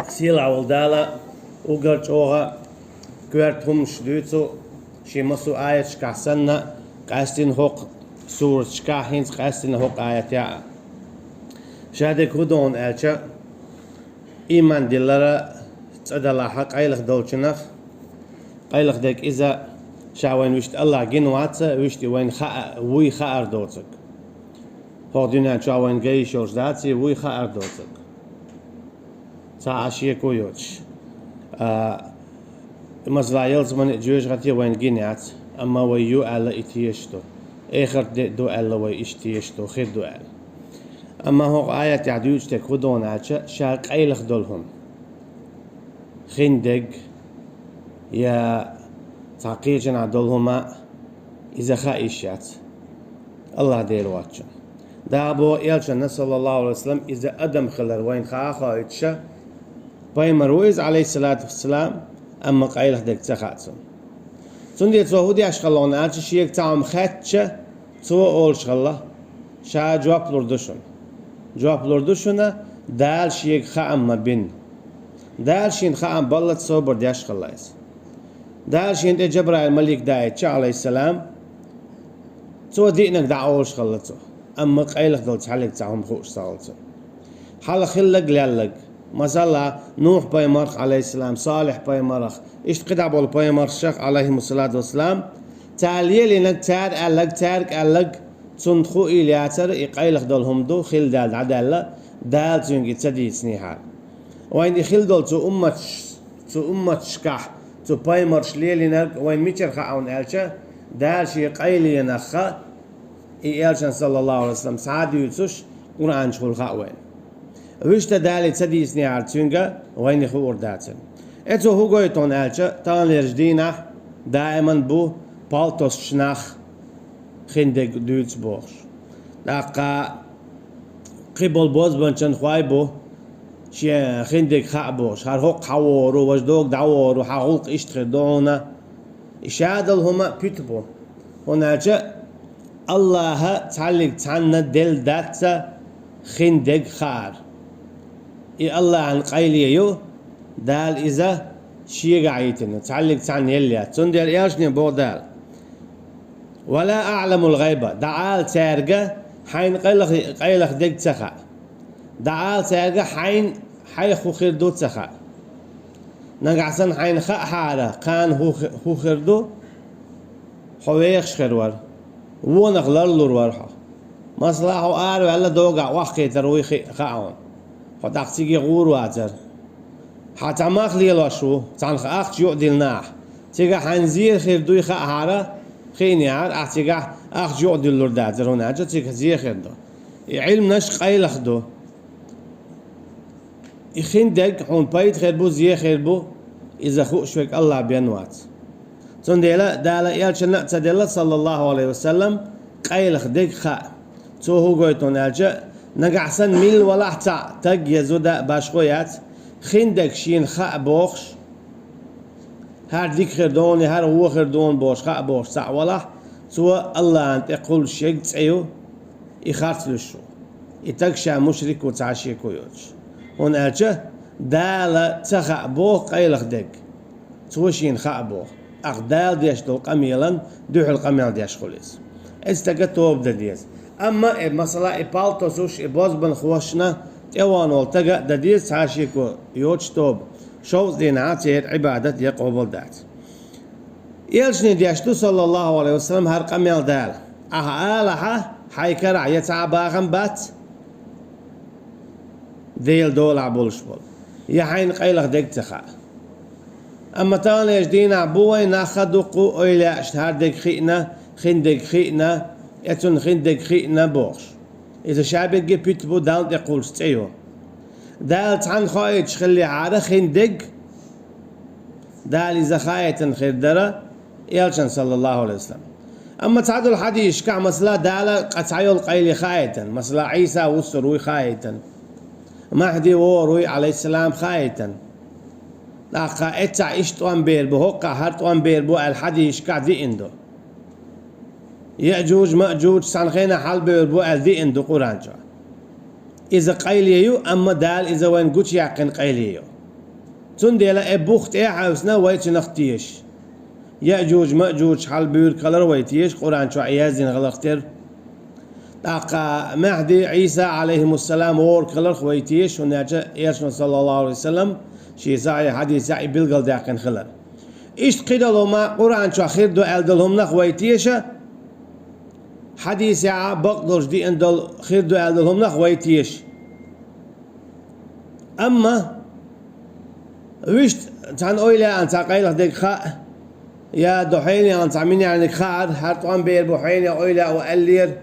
سيلا والدالا وقرت اوغا كوارتهم شدوتو شي مسو آية شكاسنا قاستين هوق سورة شكاهين قاستين هوق آية يا شادك هدون آلشا إيمان دلارا تسأدلا حق أيلخ دولشنخ أيلخ ديك إذا شاوين وشت الله جين واتسا وشت وين خا وي خار دوتك هو دنيا شاوين جاي شورش داتسي وي خار دوتك ساعشيه كويوش مثلا يلزم جوج غتي وين جينات أما ويو على إتيشتو آخر دو على وي إشتيشتو خير دو على أما هو آية تعديوش تكودون عشا شاك أيلخ دولهم خندق يا تعقيجن عدولهما إذا خايشات الله دير واتشا دابو يلشن صلى الله عليه وسلم إذا أدم خلر وين خايتشا بايمرويز عليه الصلاة والسلام أما قايلخ دك تخاتسون تندي توهودي أشخلون أرش شيك تعم خاتشا تو أول شغلة شا جواب لردوشنا دال شيك خام ما بين دال شين خام بلت صوبر دي أشخلايس دال شين جبرائيل الملك دايتش عليه السلام تو دينك دا أول شغلة أما قايلخ دل تحلق تعم خوش صالتو حال خلق لالق مثلا نوح بايمرخ عليه السلام صالح بايمرخ اشتقد بول بايمرخ شيخ عليه الصلاة والسلام تعالي لنك تارك ألق تندخو إلياتر إقايلخ دولهم دو خل دال عدالة دال تنجي تدي سنيحال وين خل دول تو أمة شكاح تو بايمرش ليلينك وين ميتر خاون ألشا دال شي قايلي نخا إيالشان صلى الله عليه وسلم سعادي يتسوش قرآن شغل خاوين وشتا دالي تدي سنيحال تنجا وين خور داتن اتو هو قويتون ألشا تان لرجدينا دائما بو بالتوس شناخ خندق دوتس بوش لقا قبل بوز بنشن خوايبو شي خندق خابوش هر هو حورو وجدوك دعورو حقوق اشتخدونا إشادل هما بيتبو هنا جاء الله تعلق تعنا دل داتسا خندق خار إي الله عن قايليو دال إذا شي قاعيتنا تعلق تعن يلي تندل إياشني بو دال ولا أعلم الغيبة دعال تارجة حين قيلخ دق تخا دعال تارجة حين حيخو خردو تخا نقعسن حين خا حارة كان هو خردو حويخش خرور ونغلر لورها مصلحه آر ولا دوقع وخي تروي خاون خداقتي غور واتر حتى ما خليلا شو تان أخ يؤدل ناح تيجا حنزير خردو خا حارة خيني عار احتيجا اخ جود اللوردات هنا جت زي خدو علم نش قيل خدو يخندق حون بايت خربو زي خربو اذا خو شوك الله بينوات تنديلا دالا يالشنا تدلا صلى الله عليه وسلم قيل خدق خا تو هو قويتون الجا نقعسن ميل ولا حتى تق يزودا باشقويات خندق شين خا بوخش هر ديك خردوني هر هو خردون بوش خا بوش سع ولا سوى الله أنت يقول شيء تسعيو يخاطر شو يتكشى مشرك وتعشي كويوش هون أرجع دال تخا بوه قيلخ دق توشين خا بوه أقدال ديش دول قميلا دوح القميل ديش خليس استقت توب دديس أما مثلا إبالتو سوش إبوز بن خوشنا إيوانول تقا دديس تعشي كويوش توب شوز ديناتي عبادة يقوبل دات يلشني ديشتو صلى الله عليه وسلم هر قميل دال آلها حيكرع يتعباغن بات ديل دول عبولش بول يحين قيلخ ديك تخا أما تاني يجدين عبوي ناخدقو أيلاش هر ديك خينا خندق خينا يتون خندق خينا بوش إذا شعبك بيتبو دال يقول ستيو دال تعن خايتش خلي عارة خندق دال إذا خايتن خردرة يالشن صلى الله عليه وسلم أما تعدل الحديث كع مثلا دال قطعيو القيل خايتن مثلا عيسى وسروي خايتن مهدي وروي عليه السلام خايتن لا اتع اشتوان بيربو هوقع هرتوان بيربو الحديث كع دي اندو يأجوج مأجوج سانخينا حال بيربو دي اندو قرانجا إذا قيليو أما دال إذا وين قوش يعقن قيليو تنديلا ابوخت عاوسنا ويت نختيش يأجوج مأجوج حال بير كلر ويتيش قرآن شو عيازين غلطير تاقا مهدي عيسى عليه السلام وور كلر خويتيش ونجا يرشنا صلى الله عليه وسلم شي ساعي حديث ساعي بلغل داقن خلر إشت قيدلو ما قرآن شو خير دو ألدلهم نخويتيش حديث يا بقدرش دي اندل خير دو ألدلهم نخويتيش أما ويشت تان أويلا أن تاقيلك ديك خاء يا دحيني أنت عميني عنك خار هرطان بير بحيني أويلا وألير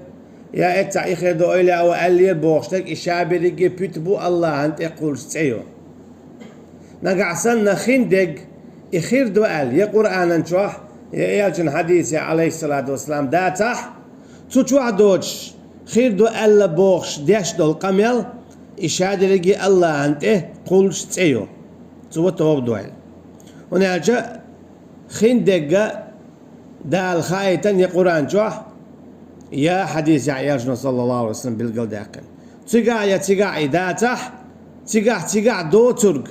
يا إتع إخير دو أويلا وألير بوشتك إشابي ريجي بيتبو الله أنت يقول ستعيو نقعسن خندق إخير دو أل يا قرآن انشوح يا إيالجن حديث عليه الصلاة والسلام داتح تشوح دوش خير دو أل بوخش ديش دو القميل إشابي ريجي الله أنت يقول ستعيو تو توب دو أل ونرجع خندق دال خايتن يا قرآن جوح يا حديث عياشنا صلى الله عليه وسلم بالقلداقن تقع داتح تقع دو ترق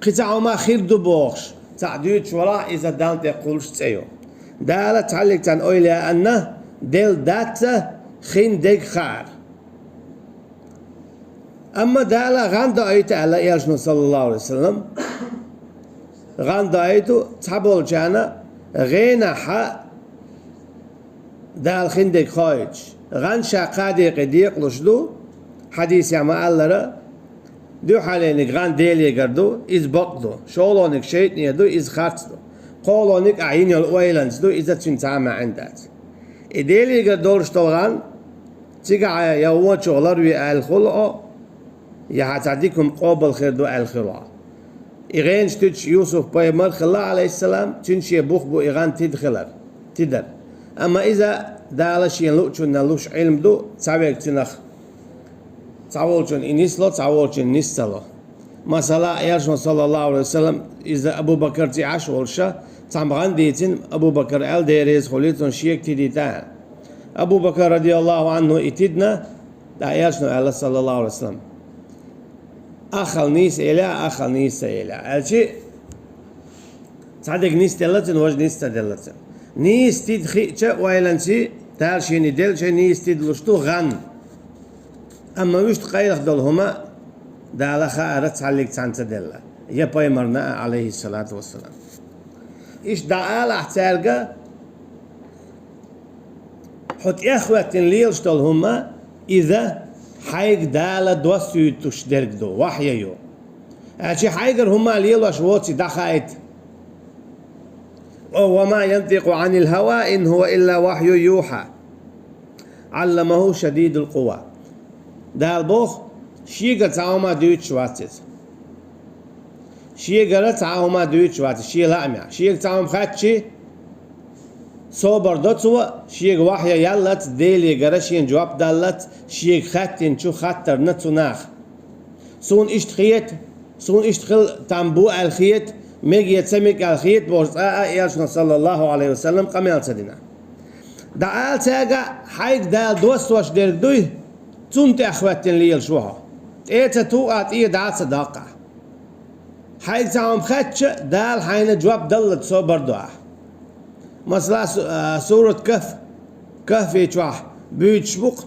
قطعوا ما خير دو بوخش تعديت وراء إذا دانت يقولش تسيو دالة تعلق تن أولياء أنه دل دات خندق خار أما دالة غاندا أيت على عياشنا صلى الله عليه وسلم غاندا أيتو تحبول جانا غينا حق دال خندق خايج غان شاقادي قديق لشدو حديث يا معلرة دو حالينك غان ديلي قردو إز بقدو شولونك شيطني دو إز خاتدو قولونك أعيني الأويلانس دو إذا تنتعامى عندات إديلي قردو رشتوغان تيقع يوان شغلر وي الخلقو يحتعديكم قوبل خير دو الخلقو إغان شتوش يوسف بايمر خلا عليه السلام تنشي بوخ بو إغان تدر أما إذا دالشين لوچون نلوش علم دو تعويق تنخ تعوالشون إنيسلو تعوالشون نستلو مثلا يرشون صلى الله عليه وسلم إذا أبو بكر تعاش والشا تعمغان ديتين أبو بكر أل ديريز خليتون شيك تديتان أبو بكر رضي الله عنه إتدنا دا يرشون الله صلى الله عليه وسلم أخل نيس إلى الشيء صدق نيس دلتن وج نيس دلتن نيس تد خيتش ويلنسي تارشيني دلش نيس تد لشتو غن أما وش تقيلخ دلهما دالا خارت عليك تانت دلا يا بايمرنا عليه الصلاة والسلام إيش دعال احتارجا حط إخوة ليلش دلهما إذا حيق دالا دوسيو تشدرك دو وحيو أشي حيقر هما ليلوش ووتي دخايت وما ينطق عن الهوى إن هو إلا وحي يوحى علمه شديد القوى دال بوخ شيقر تعاوما دويت شواتت شيقر تعاوما دويت شواتت شي لامع شيق تعاوم خاتشي صوبر دوتسوا شيق وحي يالت ديلي قرشين جواب دالت شيق خاتين شو خاتر نتو ناخ سون اشتخل تنبو الخيت ميجي يتسمك الخيت بورساء يالشنا صلى الله عليه وسلم قميال سدنا دعال تاقا حيق دال دوستوش ديرك دوي تنت أخواتين ليل شوها ايتا توقات ايه دعال صداقة حيق تعاوم خاتش دال حين جواب دلت صوبر دعا مثلا سورة كهف يتواح بيتشبق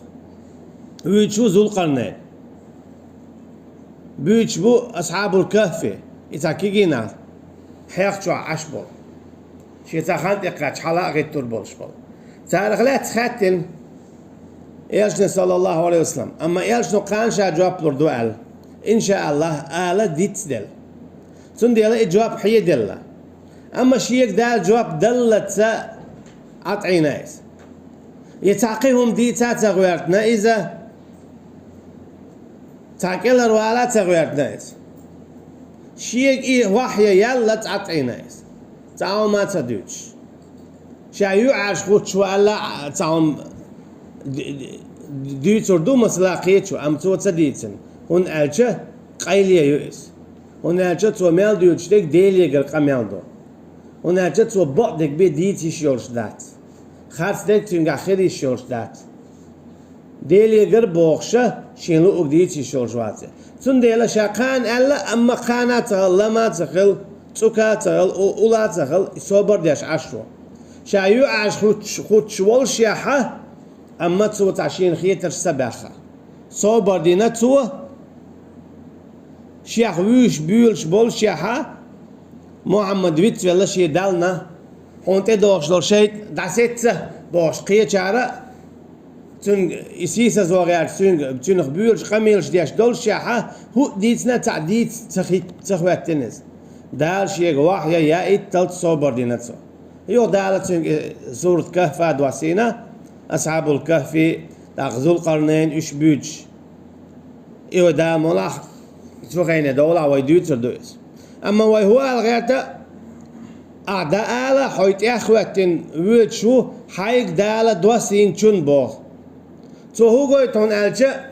بيتشو ذو القرنين بيتشبو أصحاب الكهف إتاكيجينا حيقشوا عشبول شي تاخانت يقاتش حلاق غير تربول شبول تاريخ لا تخاتن إيشنا صلى الله عليه وسلم أما إيشنا قانشا جواب لردوال إن شاء الله آلة ديت دل سنديلا جواب حي دل أما شيك دال جواب دلت سا عطعينايس يتعقيهم ديتا تغويرتنا إذا تعقيل روالا تغويرتنايس شيك إيه وحي يلا تعطعينايس تعاو ما تدوش شايو عاش خوت شو ألا تعاوم ديتور دو مسلاقيتشو أم تو تديتن هون ألجه قيلية يؤس هون ألجه تو ميل ديوش ديك ديلي قل قميل دو هون ألجه تو بقدك بي ديتي شورش دات خارس ديك تنقى خيري شورش دات ديلي قل بوخشة شينلو ديتي شورش واتي تنديلا شاقان ألا أما قانا تغل لما تغل تسوكا تغل أولا تغل صوبر ديش عشرو شايو عش خود شوال شياحة أما تسوى تعشين خيتر سباخة صوبر دينا تسوى شياح ويش بيولش بول شياحة محمد ويت ولا شي دالنا هونت دوش دول شيء دعسيت دوش قية شعرة تون يسيس زوغيار تون بيولش قميلش ديش دول شياحة هو ديتنا تعديت تخوات تنس دال شيء واحد يا إيد تلت صوبر دينا تسوى يو دالت سورة كهف دواسينا أصحاب الكهف ذو القرنين إيش بيج يو دا ملاح سوغينا دولا ويدوت دويس أما وهو الغيرة أعداء على حيث أخواتين ويتشو حيك دالة دواسين چون بوغ تو هو قويتون ألجا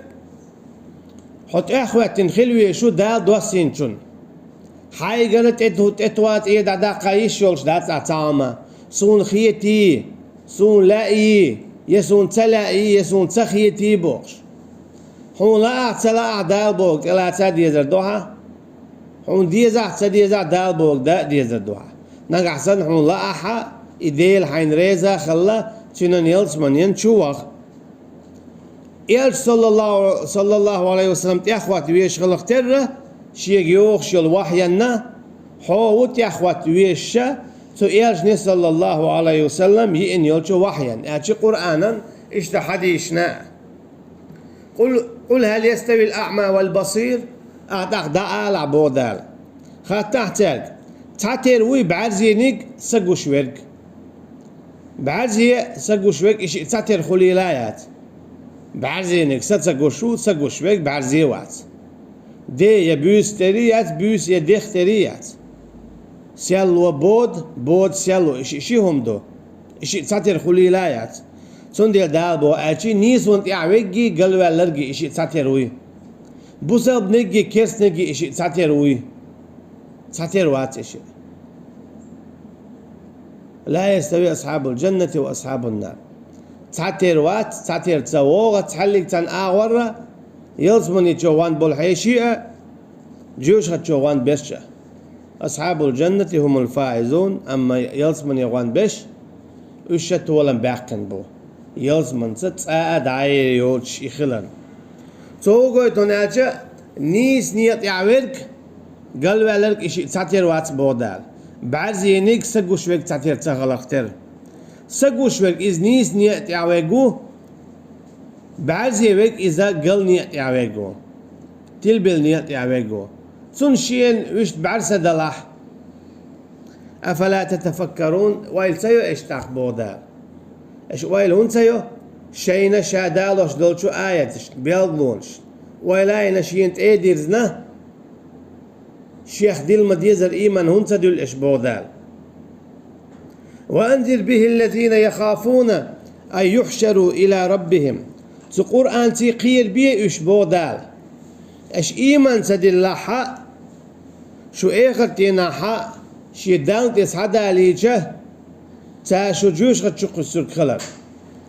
حيث أخواتين خلوية شو دال دواسين چون حيك قلت اتوات إيه دا قايش يولش دا تعتاما سون خيتي سون لائي يسون تلائي يسون تخيتي بوغش هون لا أعتلا أعدال بوغ إلا أعتاد يزر دوها هون ديزا أعتاد يزر دال بوغ دا ديزر دوها نقعسن هون لا أحا إديل حين ريزا خلا تنن يلس من ينشوغ إلش صلى الله عليه وسلم تأخوات ويش خلق تره شيء يوخ شل وحينا هو تأخوات ويش تو إلش صلى الله عليه وسلم يئن يلشو وحيا أتش قرآنا إشت حديثنا قل هل يستوي الأعمى والبصير أعتقد دعال عبودال خاتحتاج تعتروي بعرزينيك سقو شويرك بعرزي سقو شويرك إيش تعتر خليلايات بعرزينيك سقو شويرك بعرزي وات دي يبوس تريات بوس يدخ تريات سيلو بود سيلو إيش هم دو إيش تعتر خليلايات سنديل دالبو أشي نيس وانت يعوجي قلوا لرجي إشي تساتيروي بوسل بنجي كيس نجي إشي تساتيروي تساتيروات إشي لا يستوي أصحاب الجنة وأصحاب النار تساتيروات تساتير تسوغ تحلق تن آورة يلزمني جوان بالحيشية جوش جوان بشة أصحاب الجنة هم الفائزون أما يلزمني جوان بش وشت ولا باقن بو يلزمن تساعد عاير يولش يخلن توقع تناجا نيس نيت يعورك قالوا لك إشي تساتير وات بودال بعد زينيك سقو شويك تساتير تغلقتر سقو شويك إز نيس نيت يعوركو بعد زيوك إذا قل نيت يعوركو تلبل نيت يعوركو تنشين وش بعد سدلح أفلا تتفكرون ويل سيو اشتاق بودال ايش ويل هون سيو شينا شادالوش دولشو آياتش بيلغونش ويلاينا شينت ايديرزنا شيخ ديل مديزر إيمان هون سدول ايش بودال وأنذر به الذين يخافون أن يحشروا إلى ربهم تقول أنتي قير بيه ايش بودال ايش إيمان سدل لحا شو ايخرتينا حا شي دانك تسعدا ليجه تا شو جوش قد شق السر خلق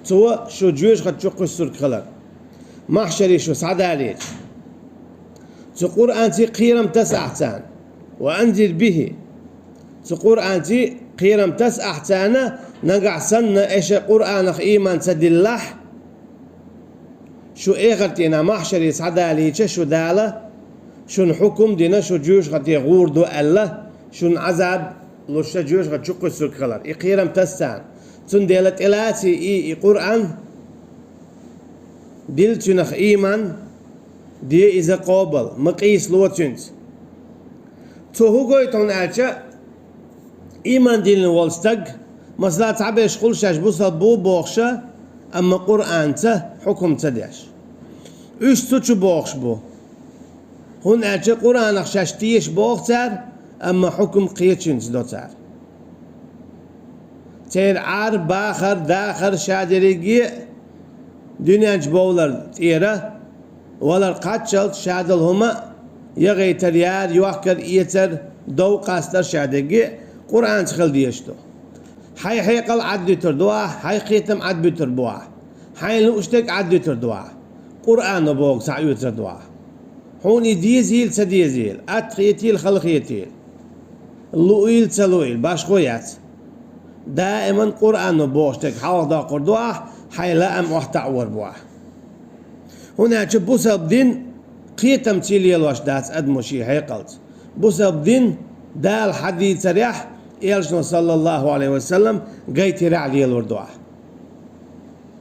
تو شو جوش قد شق السر خلق محشري شو سعدا ليج تقول أنت قيرم تسعتان وأنذر به تقول أنت قيرم تسعتان نقع سنة إيش قرآن إيمان سدلح شو إيغرتينا محشري سعدا ليج شو دالة شو حكم دينا شو جوش قد يغور دو الله شو عذاب لوش جوش قد شق السر خلق إقيرم تستان تندلت إلاتي إي قرآن دل تنخ إيمان دي إذا قابل مقيس لوتنت تو هو قويتون ألشا إيمان دين والستق مثلا تعبيش قول شاش بوصل بو بوخشة أما قرآن تا حكم تديش إيش تشو بوخش بو هون ألشا قرآن أخشاش تيش بوختر أما حكم قيتشنز دوتار تير عار باخر داخر شادريجي دنيا جبولر تيرا ولا القاتشل شادل هما يغي تريار يوحكر إيتر دو قاستر شادريجي قرآن تخل ديشتو حي قل عد تردوا حي قيتم عد بتربوا حي لوشتك عد تردوا قرآن بوق سعيو تردوا هوني ديزيل سديزيل أتخيتيل خلقيتيل لويل تلويل باش خويات دائما قرآن بوشتك حوض قردوح حيلا أم وحتعور بوح هنا بوسب دين قيتم تيلي الوشدات أدمشي هيقلت بوسب دين دال حديث ريح إلشنا صلى الله عليه وسلم قيت رعلي الوردوح